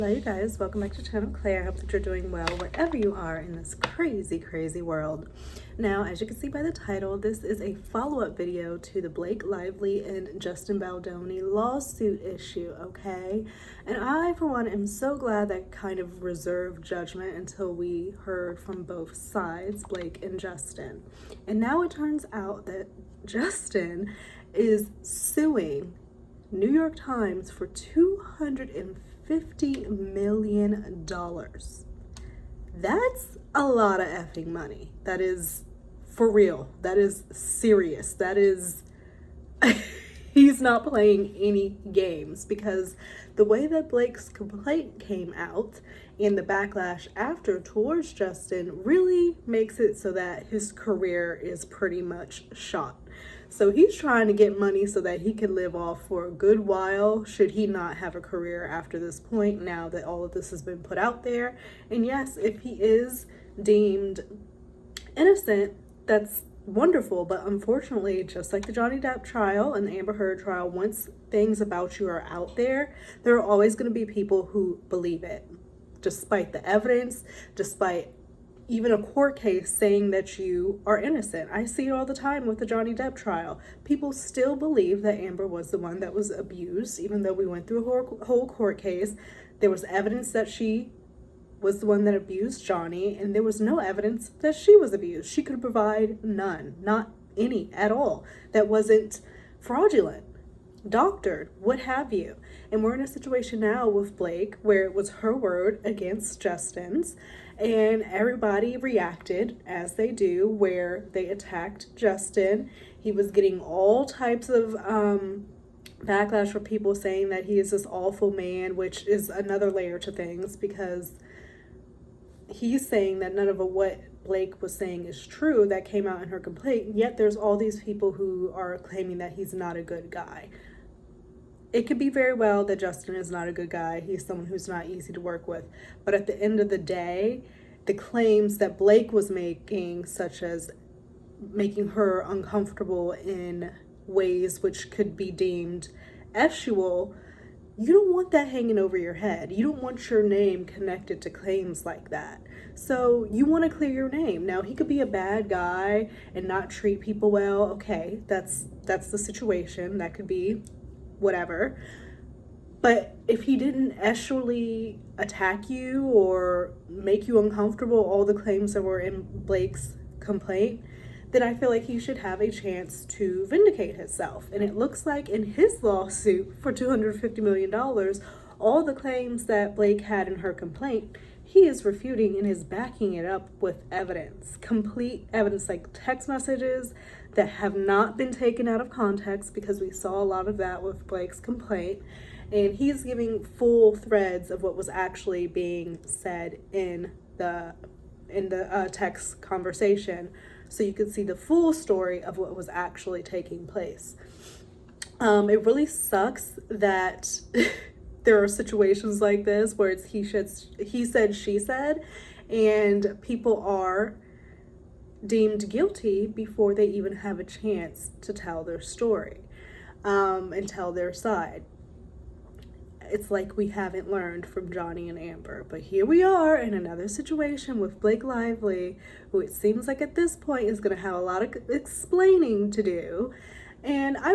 Hello you guys, welcome back to channel Claire. I hope that you're doing well wherever you are in this crazy world. Now, as you can see by the title, this is a follow-up video to the Blake Lively and Justin Baldoni lawsuit issue, okay? And I, for one, am so glad that kind of reserved judgment until we heard from both sides, Blake and Justin. And now it turns out that Justin is suing New York Times for $250 million. That's a lot of effing money. That is for real. That is serious. That is, he's not playing any games, because the way that Blake's complaint came out and the backlash after towards Justin really makes it so that his career is pretty much shot. So he's trying to get money so that he can live off for a good while, should he not have a career after this point, now that all of this has been put out there. And yes, if he is deemed innocent, that's wonderful. But unfortunately, just like the Johnny Depp trial and the Amber Heard trial, once things about you are out there, there are always going to be people who believe it, despite the evidence, despite even a court case saying that you are innocent. I see it all the time with the Johnny Depp trial. People still believe that Amber was the one that was abused, even though we went through a whole court case. There was evidence that she was the one that abused Johnny, and there was no evidence that she was abused. She could provide none, not any at all, that wasn't fraudulent, doctored, what have you. And we're in a situation now with Blake where it was her word against Justin's, and everybody reacted as they do, where they attacked Justin. He was getting all types of backlash from people saying that he is this awful man, which is another layer to things, because he's saying that none of what Blake was saying is true that came out in her complaint, yet there's all these people who are claiming that he's not a good guy. It could be very well that Justin is not a good guy. He's someone who's not easy to work with. But at the end of the day, the claims that Blake was making, such as making her uncomfortable in ways which could be deemed sexual, you don't want that hanging over your head. You don't want your name connected to claims like that. So you want to clear your name. Now, he could be a bad guy and not treat people well. Okay, that's the situation. That could be whatever. But if he didn't actually attack you or make you uncomfortable, all the claims that were in Blake's complaint, then I feel like he should have a chance to vindicate himself. And it looks like in his lawsuit for $250 million, all the claims that Blake had in her complaint, he is refuting and is backing it up with evidence, complete evidence, like text messages that have not been taken out of context, because we saw a lot of that with Blake's complaint. And he's giving full threads of what was actually being said in the text conversation, so you could see the full story of what was actually taking place. It really sucks that there are situations like this where it's he said, she said, and people are deemed guilty before they even have a chance to tell their story and tell their side. It's like we haven't learned from Johnny and Amber. But here we are in another situation with Blake Lively, who it seems like at this point is going to have a lot of explaining to do. And I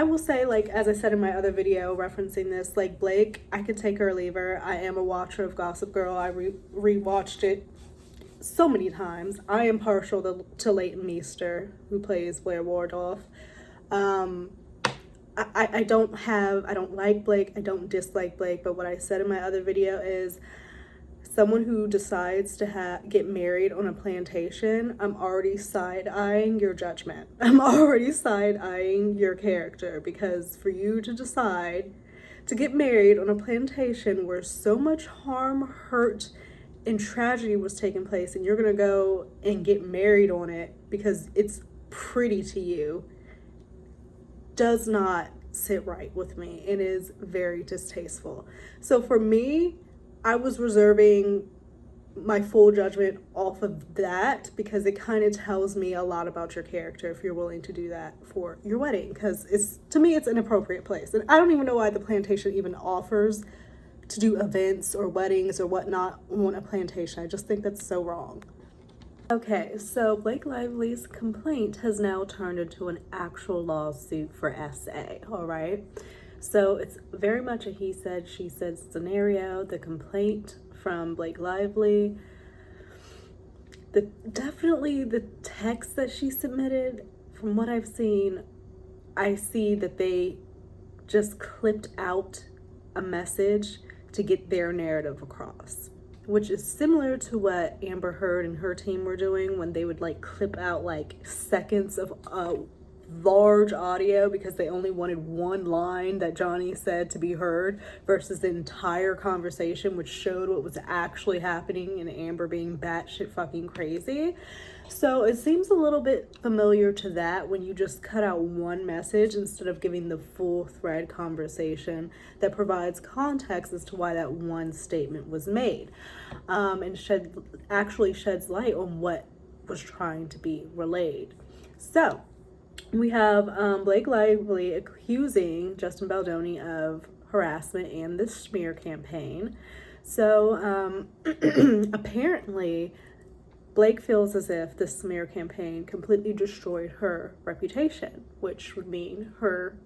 will say, like, as I said in my other video referencing this, like, Blake, I could take her or leave her. I am a watcher of Gossip Girl. I rewatched it so many times. I am partial to Leighton Meester, who plays Blair Waldorf. I don't like Blake, I don't dislike Blake, but what I said in my other video is, someone who decides to get married on a plantation, I'm already side-eyeing your judgment. I'm already side-eyeing your character, because for you to decide to get married on a plantation where so much harm, hurt, and tragedy was taking place, and you're gonna go and get married on it because it's pretty to you, does not sit right with me. It is very distasteful. So for me, I was reserving my full judgment off of that, because it kind of tells me a lot about your character if you're willing to do that for your wedding, because to me it's an inappropriate place. And I don't even know why the plantation even offers to do events or weddings or whatnot on a plantation. I just think that's so wrong. Okay, so Blake Lively's complaint has now turned into an actual lawsuit for SA, all right? So it's very much a he said, she said scenario. The complaint from Blake Lively, definitely the text that she submitted, from what I've seen, I see that they just clipped out a message to get their narrative across, which is similar to what Amber Heard and her team were doing when they would like clip out like seconds of large audio because they only wanted one line that Johnny said to be heard versus the entire conversation, which showed what was actually happening and Amber being batshit fucking crazy. So it seems a little bit familiar to that when you just cut out one message instead of giving the full thread conversation that provides context as to why that one statement was made, and actually sheds light on what was trying to be relayed. So we have Blake Lively accusing Justin Baldoni of harassment and the smear campaign. So apparently Blake feels as if the smear campaign completely destroyed her reputation, which would mean her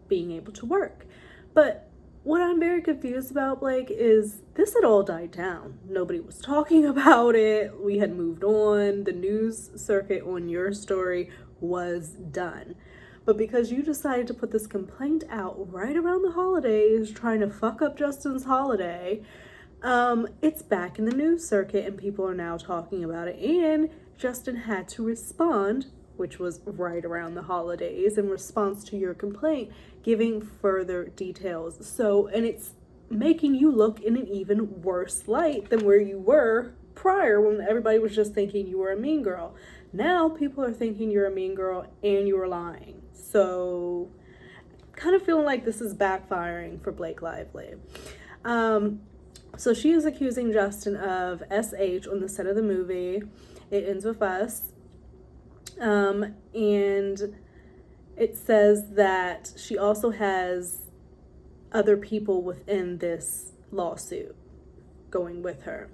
being able to work. But what I'm very confused about, Blake, is this had all died down. Nobody was talking about it. We had moved on. The news circuit on your story was done. But because you decided to put this complaint out right around the holidays, trying to fuck up Justin's holiday, it's back in the news circuit and people are now talking about it. And Justin had to respond, which was right around the holidays, in response to your complaint, giving further details. So, and it's making you look in an even worse light than where you were prior when everybody was just thinking you were a mean girl. Now people are thinking you're a mean girl and you were lying. So, kind of feeling like this is backfiring for Blake Lively. So she is accusing Justin of SH on the set of the movie It Ends With Us. And it says that she also has other people within this lawsuit going with her.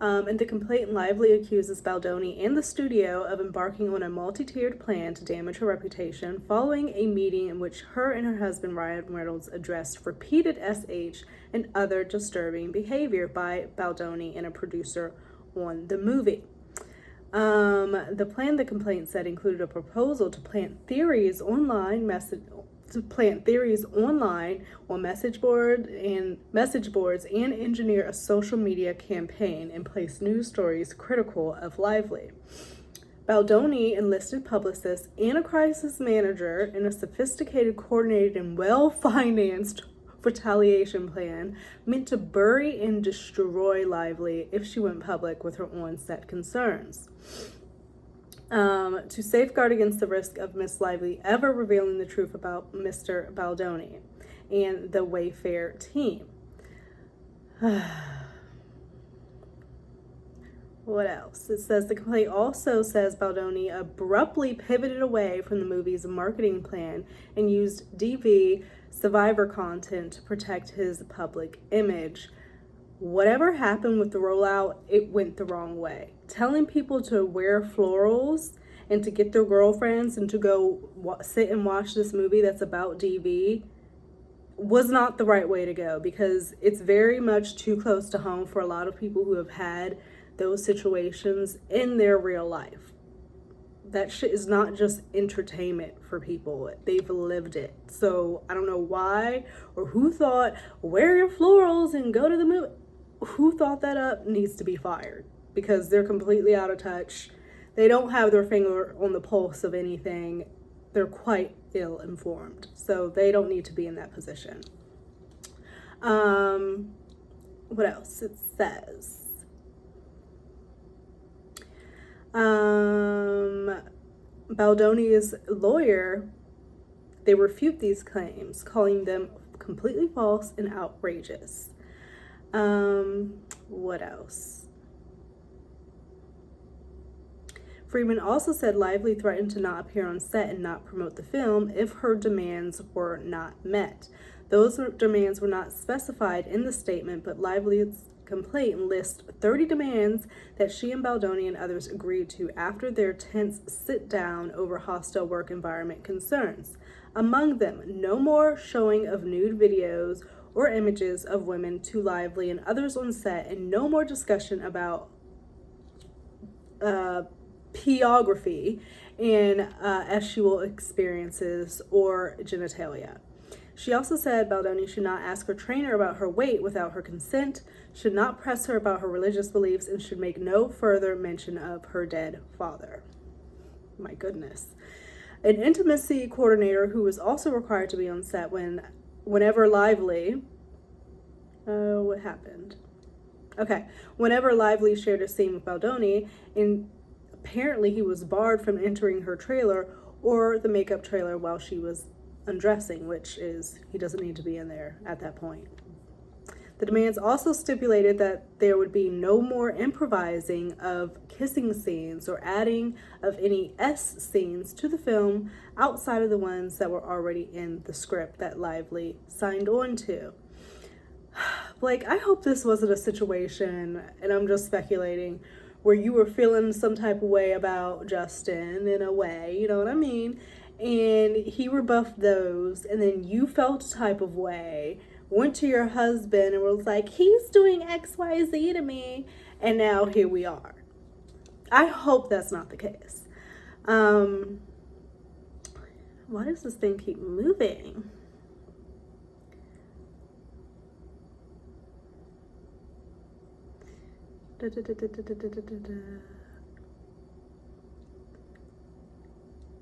And the complaint Lively accuses Baldoni and the studio of embarking on a multi-tiered plan to damage her reputation following a meeting in which her and her husband Ryan Reynolds addressed repeated SH and other disturbing behavior by Baldoni and a producer on the movie. The plan, the complaint said, included a proposal to plant theories online on message boards and engineer a social media campaign and place news stories critical of Lively. Baldoni enlisted publicists and a crisis manager in a sophisticated, coordinated, and well-financed retaliation plan meant to bury and destroy Lively if she went public with her on-set concerns. To safeguard against the risk of Miss Lively ever revealing the truth about Mr. Baldoni and the Wayfair team. What else? It says the complaint also says Baldoni abruptly pivoted away from the movie's marketing plan and used DV survivor content to protect his public image. Whatever happened with the rollout, it went the wrong way. Telling people to wear florals and to get their girlfriends and to go sit and watch this movie that's about DV was not the right way to go, because it's very much too close to home for a lot of people who have had those situations in their real life. That shit is not just entertainment for people. They've lived it. So I don't know why or who thought, wear your florals and go to the movie. Who thought that up needs to be fired, because they're completely out of touch. They don't have their finger on the pulse of anything. They're quite ill-informed. So they don't need to be in that position. What else? It says Baldoni's lawyer, they refute these claims, calling them completely false and outrageous. What else? Freeman also said Lively threatened to not appear on set and not promote the film if her demands were not met. Those demands were not specified in the statement, but Lively's complaint lists 30 demands that she and Baldoni and others agreed to after their tense sit-down over hostile work environment concerns. Among them, no more showing of nude videos or images of women to Lively and others on set, and no more discussion about pornography and sexual experiences or genitalia. She also said Baldoni should not ask her trainer about her weight without her consent, should not press her about her religious beliefs, and should make no further mention of her dead father. My goodness. An intimacy coordinator who was also required to be on set whenever Lively... what happened? Okay. Whenever Lively shared a scene with Baldoni, and apparently he was barred from entering her trailer or the makeup trailer while she was undressing, which is, he doesn't need to be in there at that point. The demands also stipulated that there would be no more improvising of kissing scenes or adding of any S scenes to the film outside of the ones that were already in the script that Lively signed on to. Like, I hope this wasn't a situation, and I'm just speculating, where you were feeling some type of way about Justin in a way, you know what I mean? And he rebuffed those, and then you felt a type of way, went to your husband and was like, he's doing XYZ to me, and now here we are. I hope that's not the case. Why does this thing keep moving?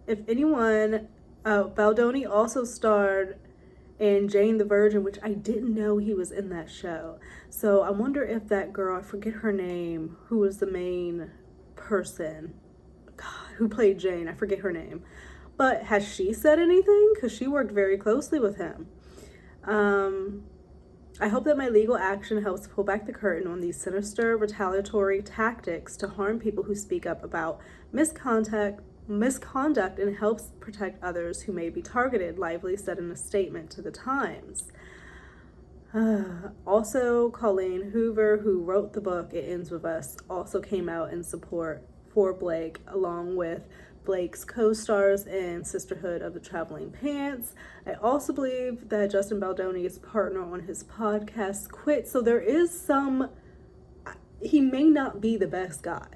If anyone, Baldoni also starred in Jane the Virgin, which I didn't know he was in that show. So I wonder if that girl, I forget her name, who was the main person, God, who played Jane, I forget her name. But has she said anything? Because she worked very closely with him. I hope that my legal action helps pull back the curtain on these sinister, retaliatory tactics to harm people who speak up about misconduct and helps protect others who may be targeted, Lively said in a statement to the Times. Also, Colleen Hoover, who wrote the book It Ends With Us, also came out in support for Blake, along with Blake's co-stars in Sisterhood of the Traveling Pants. I also believe that Justin Baldoni's partner on his podcast quit, so there is some... He may not be the best guy,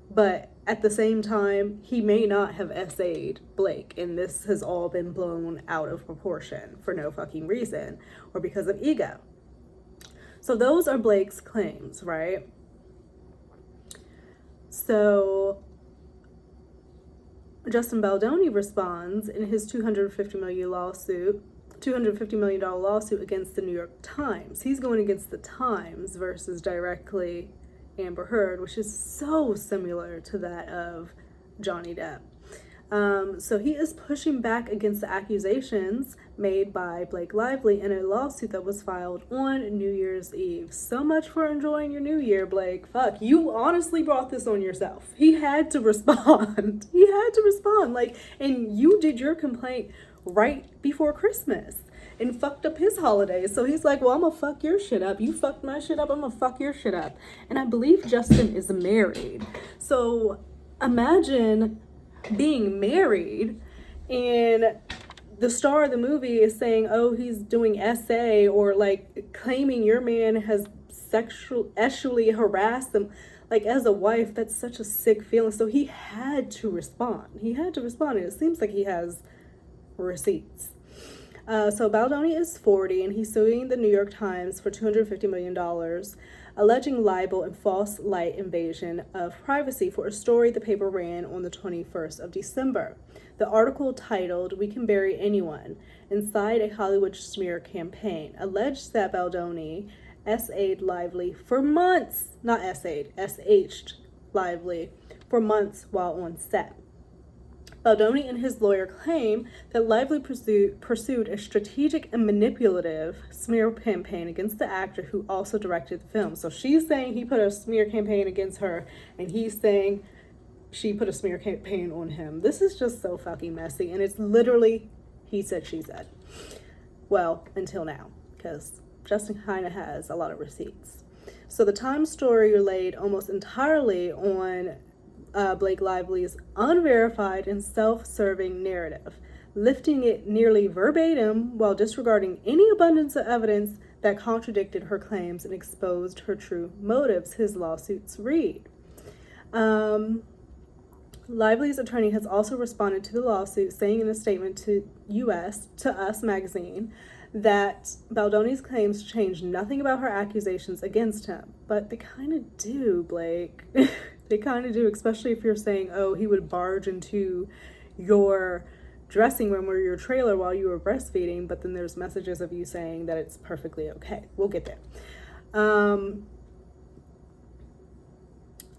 but at the same time, he may not have essayed Blake, and this has all been blown out of proportion for no fucking reason, or because of ego. So those are Blake's claims, right? So Justin Baldoni responds in his $250 million lawsuit against the New York Times. He's going against the Times versus directly Amber Heard, which is so similar to that of Johnny Depp. So he is pushing back against the accusations made by Blake Lively in a lawsuit that was filed on New Year's Eve. So much for enjoying your New Year, Blake. Fuck, you honestly brought this on yourself. He had to respond. He had to respond. And you did your complaint right before Christmas and fucked up his holidays. So he's like, well, I'm gonna fuck your shit up. You fucked my shit up, I'm gonna fuck your shit up. And I believe Justin is married. So imagine being married and the star of the movie is saying, oh, he's doing SA, or claiming your man has sexually harassed them. As a wife, that's such a sick feeling. So he had to respond. And it seems like he has receipts. So Baldoni is 40 and he's suing the New York Times for $250 million, alleging libel and false light invasion of privacy for a story the paper ran on the 21st of December. The article, titled "We Can Bury Anyone: Inside a Hollywood Smear Campaign," alleged that Baldoni SA'd Lively for months, not SA'd, SH'd Lively for months while on set. Baldoni and his lawyer claim that Lively pursued a strategic and manipulative smear campaign against the actor who also directed the film. So she's saying he put a smear campaign against her, and he's saying she put a smear campaign on him. This is just so fucking messy, and it's literally he said, she said. Well, until now, because Justin kind of has a lot of receipts. So the Times story relied almost entirely on Blake Lively's unverified and self-serving narrative, lifting it nearly verbatim while disregarding any abundance of evidence that contradicted her claims and exposed her true motives, his lawsuits read. Lively's attorney has also responded to the lawsuit, saying in a statement to Us magazine that Baldoni's claims change nothing about her accusations against him. But they kind of do, Blake. They kind of do, especially if you're saying, oh, he would barge into your dressing room or your trailer while you were breastfeeding, but then there's messages of you saying that it's perfectly okay. We'll get there.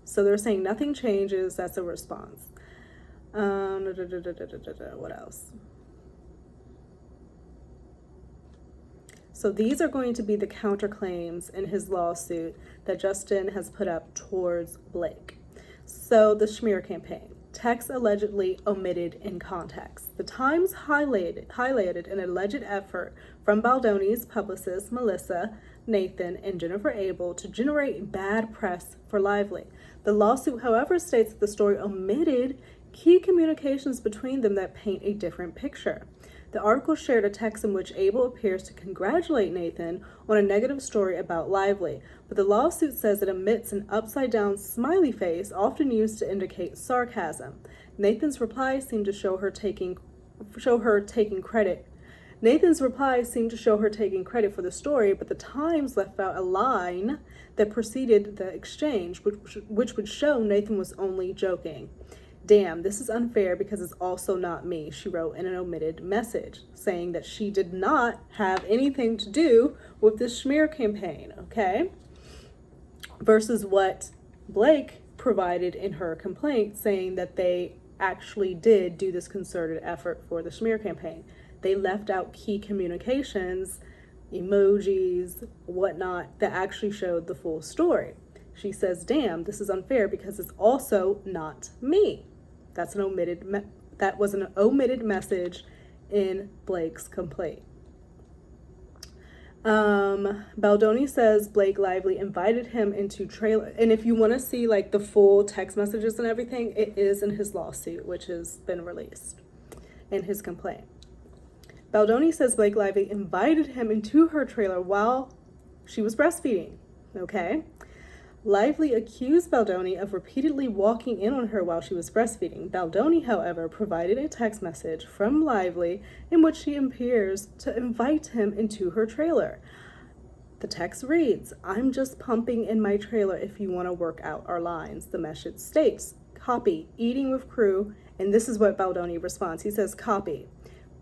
So they're saying nothing changes. That's a response. What else? So these are going to be the counterclaims in his lawsuit that Justin has put up towards Blake. So the smear campaign. Text allegedly omitted in context. The Times highlighted an alleged effort from Baldoni's publicists Melissa, Nathan, and Jennifer Abel to generate bad press for Lively. The lawsuit, however, states that the story omitted key communications between them that paint a different picture. The article shared a text in which Abel appears to congratulate Nathan on a negative story about Lively, but the lawsuit says it omits an upside-down smiley face often used to indicate sarcasm. Nathan's reply seemed to show her taking credit. Nathan's reply seemed to show her taking credit for the story, but the Times left out a line that preceded the exchange, which would show Nathan was only joking. Damn, this is unfair because it's also not me, she wrote in an omitted message, saying that she did not have anything to do with this smear campaign, okay? Versus what Blake provided in her complaint, saying that they actually did do this concerted effort for the smear campaign. They left out key communications, emojis, whatnot, that actually showed the full story. She says, damn, this is unfair because it's also not me. That was an omitted message in Blake's complaint. Baldoni says Blake Lively invited him into trailer. And if you want to see like the full text messages and everything, it is in his lawsuit, which has been released in his complaint. Baldoni says Blake Lively invited him into her trailer while she was breastfeeding. Okay. Lively accused Baldoni of repeatedly walking in on her while she was breastfeeding. Baldoni, however, provided a text message from Lively in which she appears to invite him into her trailer. The text reads, I'm just pumping in my trailer if you want to work out our lines. The message states, copy, eating with crew, and this is what Baldoni responds. He says, copy,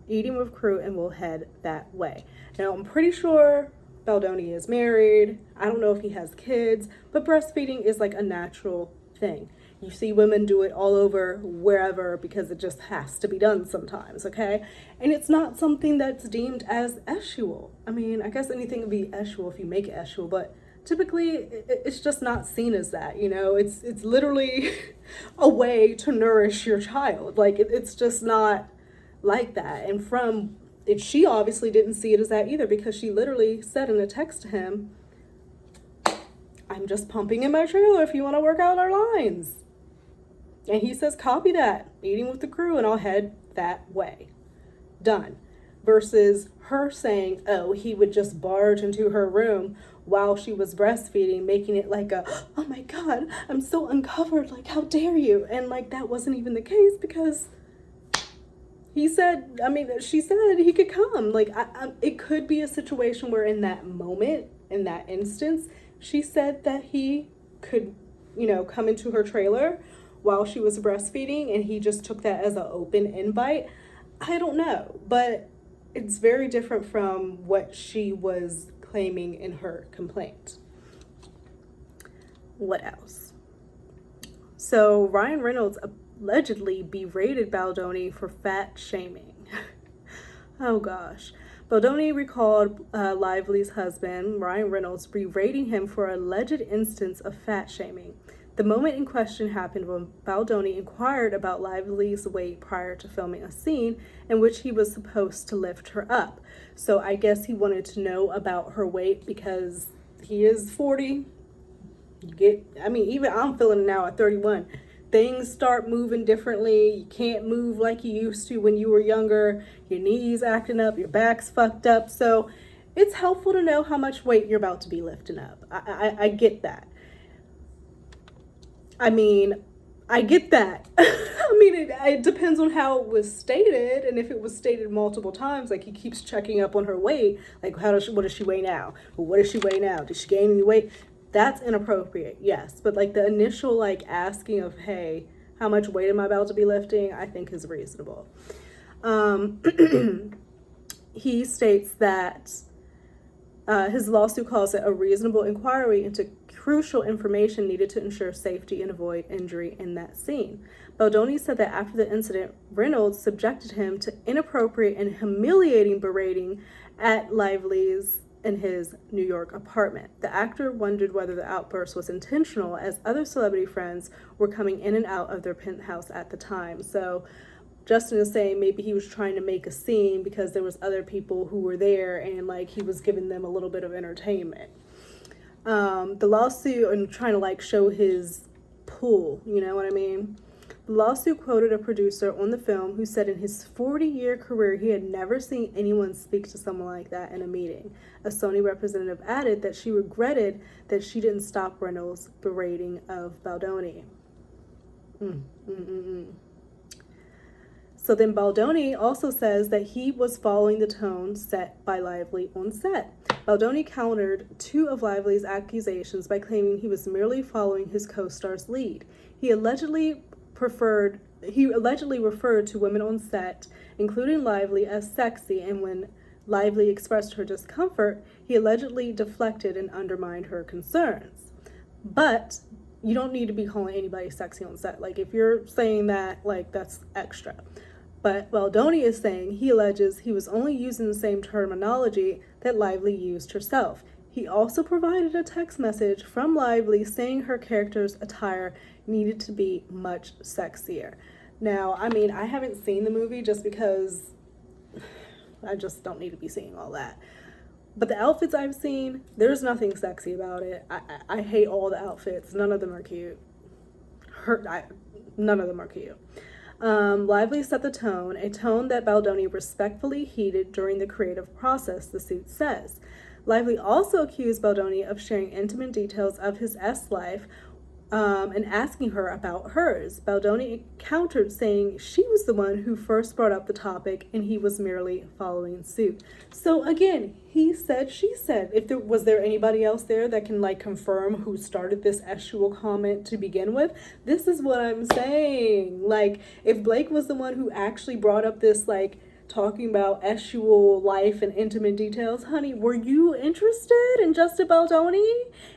eating with crew, and we'll head that way. Now, I'm pretty sure Baldoni is married. I don't know if he has kids, but breastfeeding is like a natural thing. You see women do it all over, wherever, because it just has to be done sometimes, okay? And it's not something that's deemed as sexual. I mean, I guess anything would be sexual if you make it sexual, but typically it's just not seen as that, you know? It's literally a way to nourish your child. Like, it's just not like that. And she obviously didn't see it as that either, because she literally said in a text to him, I'm just pumping in my trailer if you want to work out our lines. And he says, copy that, eating with the crew, and I'll head that way. Done. Versus her saying, oh, he would just barge into her room while she was breastfeeding, making it like oh my God, I'm so uncovered, like, how dare you? And like, that wasn't even the case, because she said he could come. Like, it could be a situation where in that moment, in that instance, she said that he could, come into her trailer while she was breastfeeding, and he just took that as an open invite. I don't know, but it's very different from what she was claiming in her complaint. What else? So Ryan Reynolds allegedly berated Baldoni for fat shaming. Oh gosh. Baldoni recalled Lively's husband, Ryan Reynolds, berating him for an alleged instance of fat shaming. The moment in question happened when Baldoni inquired about Lively's weight prior to filming a scene in which he was supposed to lift her up. So I guess he wanted to know about her weight because he is 40. Even I'm feeling it now at 31. Things start moving differently. You can't move like you used to when you were younger. Your knees acting up, your back's fucked up. So it's helpful to know how much weight you're about to be lifting up. I get that. I get that. It depends on how it was stated, and if it was stated multiple times, like he keeps checking up on her weight, like what does she weigh now? Well, what does she weigh now? Did she gain any weight? That's inappropriate, yes. But like the initial like asking of, hey, how much weight am I about to be lifting? I think is reasonable. He states that his lawsuit calls it a reasonable inquiry into crucial information needed to ensure safety and avoid injury in that scene. Baldoni said that after the incident, Reynolds subjected him to inappropriate and humiliating berating at Lively's in his New York apartment. The actor wondered whether the outburst was intentional, as other celebrity friends were coming in and out of their penthouse at the time. So Justin is saying maybe he was trying to make a scene because there was other people who were there and like he was giving them a little bit of entertainment. The lawsuit and trying to like show his pull, you know what I mean? The lawsuit quoted a producer on the film who said in his 40-year career he had never seen anyone speak to someone like that in a meeting. A Sony representative added that she regretted that she didn't stop Reynolds' berating of Baldoni. So then Baldoni also says that he was following the tone set by Lively on set. Baldoni countered two of Lively's accusations by claiming he was merely following his co-star's lead. He allegedly referred to women on set, including Lively, as sexy, and when Lively expressed her discomfort, he allegedly deflected and undermined her concerns. But you don't need to be calling anybody sexy on set. Like, if you're saying that, like, that's extra. But Baldoni is saying he alleges he was only using the same terminology that Lively used herself. He also provided a text message from Lively saying her character's attire needed to be much sexier. Now, I haven't seen the movie just because I just don't need to be seeing all that. But the outfits I've seen, there's nothing sexy about it. I hate all the outfits. None of them are cute. None of them are cute. Lively set the tone, a tone that Baldoni respectfully heeded during the creative process, the suit says. Lively also accused Baldoni of sharing intimate details of his life and asking her about hers. Baldoni countered, saying she was the one who first brought up the topic and he was merely following suit. So again, he said, she said. Was there anybody else there that can like confirm who started this sexual comment to begin with? This is what I'm saying. Like, if Blake was the one who actually brought up this like talking about sexual life and intimate details, honey, were you interested in Justin Baldoni?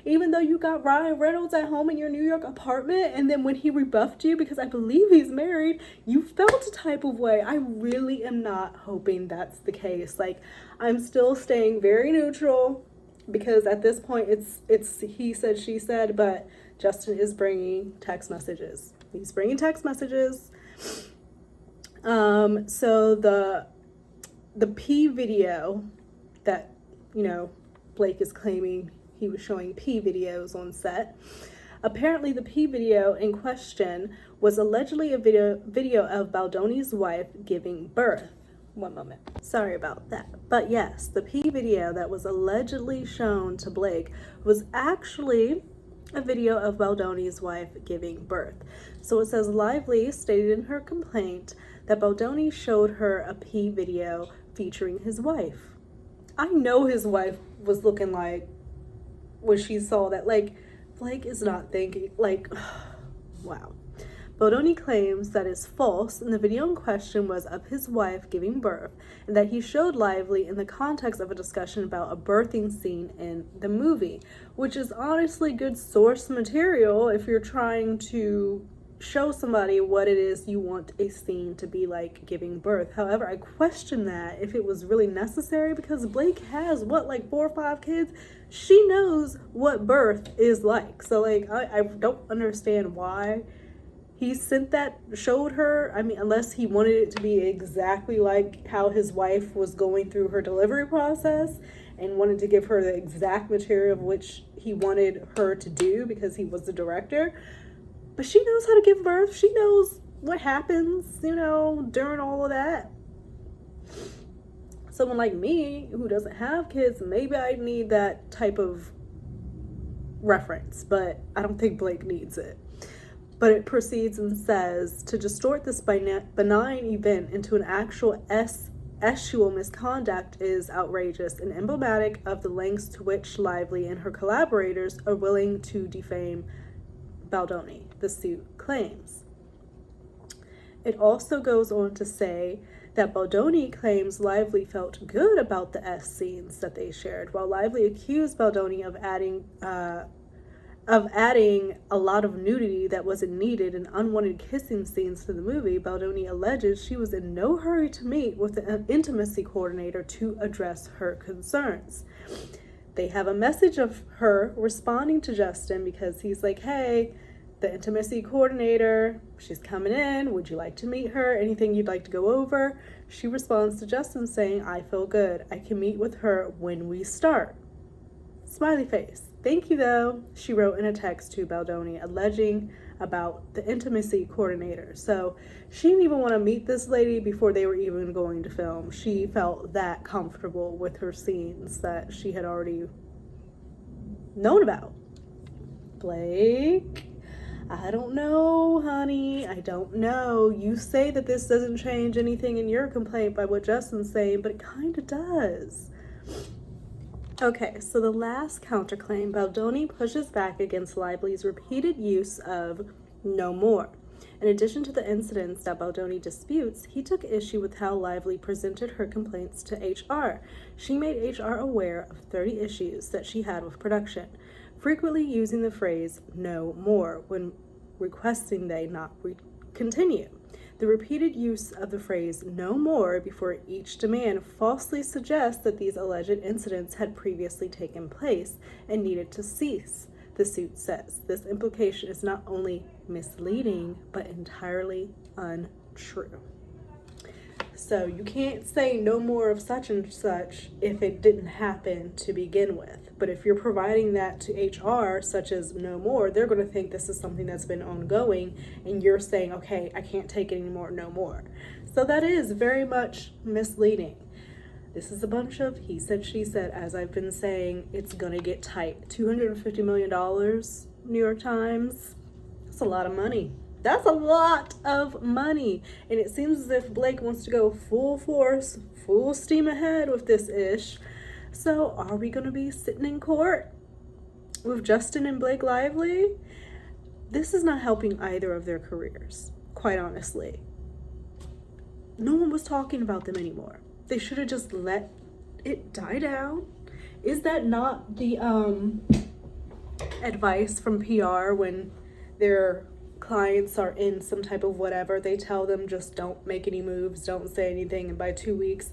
Even though you got Ryan Reynolds at home in your New York apartment, and then when he rebuffed you, because I believe he's married, you felt a type of way. I really am not hoping that's the case. Like, I'm still staying very neutral because at this point it's he said, she said, but Justin is bringing text messages. He's bringing text messages. So the P video that, Blake is claiming he was showing P videos on set. Apparently the P video in question was allegedly a video of Baldoni's wife giving birth. One moment. Sorry about that. But yes, the P video that was allegedly shown to Blake was actually a video of Baldoni's wife giving birth. So it says Lively stated in her complaint that Baldoni showed her a P video featuring his wife. I know his wife was looking like when she saw that. Like, Blake is not thinking, like, wow. Baldoni claims that is false, and the video in question was of his wife giving birth, and that he showed Lively in the context of a discussion about a birthing scene in the movie, which is honestly good source material if you're trying to show somebody what it is you want a scene to be like giving birth. However, I question that if it was really necessary, because Blake has what, like 4 or 5 kids. She knows what birth is like. So like I don't understand why he showed her. I mean, unless he wanted it to be exactly like how his wife was going through her delivery process and wanted to give her the exact material of which he wanted her to do because he was the director. But she knows how to give birth. She knows what happens, during all of that. Someone like me who doesn't have kids, maybe I need that type of reference, but I don't think Blake needs it. But it proceeds and says, to distort this benign event into an actual sexual misconduct is outrageous and emblematic of the lengths to which Lively and her collaborators are willing to defame Baldoni, the suit claims. It also goes on to say that Baldoni claims Lively felt good about the S scenes that they shared, while Lively accused Baldoni of adding a lot of nudity that wasn't needed and unwanted kissing scenes to the movie. Baldoni alleges she was in no hurry to meet with the intimacy coordinator to address her concerns. They have a message of her responding to Justin because he's like, hey, the intimacy coordinator, she's coming in. Would you like to meet her? Anything you'd like to go over? She responds to Justin saying, I feel good. I can meet with her when we start. Smiley face. Thank you, though, she wrote in a text to Baldoni, alleging about the intimacy coordinator. So she didn't even want to meet this lady before they were even going to film. She felt that comfortable with her scenes that she had already known about. Blake, I don't know, honey. I don't know. You say that this doesn't change anything in your complaint by what Justin's saying, but it kind of does. Okay, so the last counterclaim, Baldoni pushes back against Lively's repeated use of no more. In addition to the incidents that Baldoni disputes, he took issue with how Lively presented her complaints to HR. She made HR aware of 30 issues that she had with production, frequently using the phrase no more when requesting they not continue. The repeated use of the phrase no more before each demand falsely suggests that these alleged incidents had previously taken place and needed to cease, the suit says. This implication is not only misleading, but entirely untrue. So you can't say no more of such and such if it didn't happen to begin with. But if you're providing that to HR, such as no more, they're going to think this is something that's been ongoing, and you're saying, okay, I can't take it anymore, no more. So that is very much misleading. This is a bunch of he said, she said. As I've been saying, it's going to get tight. $250 million, New York Times. That's a lot of money. That's a lot of money. And it seems as if Blake wants to go full force, full steam ahead with this ish. So are we going to be sitting in court with Justin and Blake Lively? This is not helping either of their careers, quite honestly. No one was talking about them anymore. They should have just let it die down. Is that not the advice from PR when they're clients are in some type of whatever? They tell them just don't make any moves, don't say anything, and by 2 weeks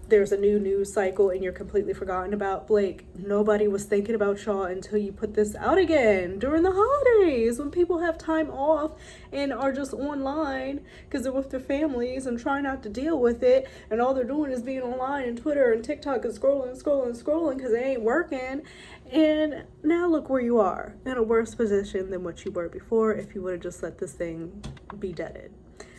there's a new news cycle and you're completely forgotten about. Blake, nobody was thinking about y'all until you put this out again during the holidays when people have time off and are just online because they're with their families and try not to deal with it, and all they're doing is being online and Twitter and TikTok and scrolling because they ain't working. And now look where you are, in a worse position than what you were before if you would have just let this thing be deaded.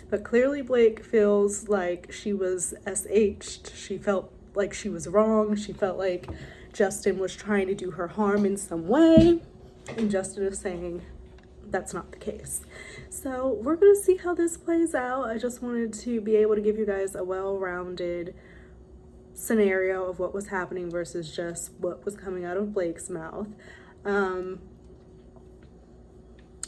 But clearly Blake feels like she was SH'd. She felt like she was wrong. She felt like Justin was trying to do her harm in some way. And Justin is saying that's not the case. So we're going to see how this plays out. I just wanted to be able to give you guys a well-rounded scenario of what was happening versus just what was coming out of Blake's mouth.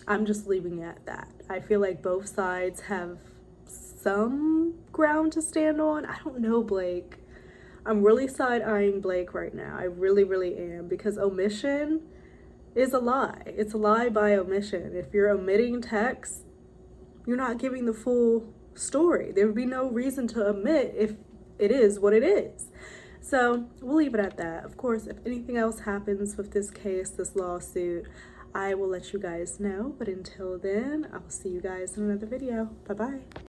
I'm just leaving it at that. I feel like both sides have some ground to stand on. I don't know, Blake. I'm really side-eyeing Blake right now. I really, really am, because omission is a lie. It's a lie by omission. If you're omitting text, you're not giving the full story. There would be no reason to omit if it is what it is. So we'll leave it at that. Of course, if anything else happens with this case, this lawsuit, I will let you guys know. But until then, I will see you guys in another video. Bye-bye.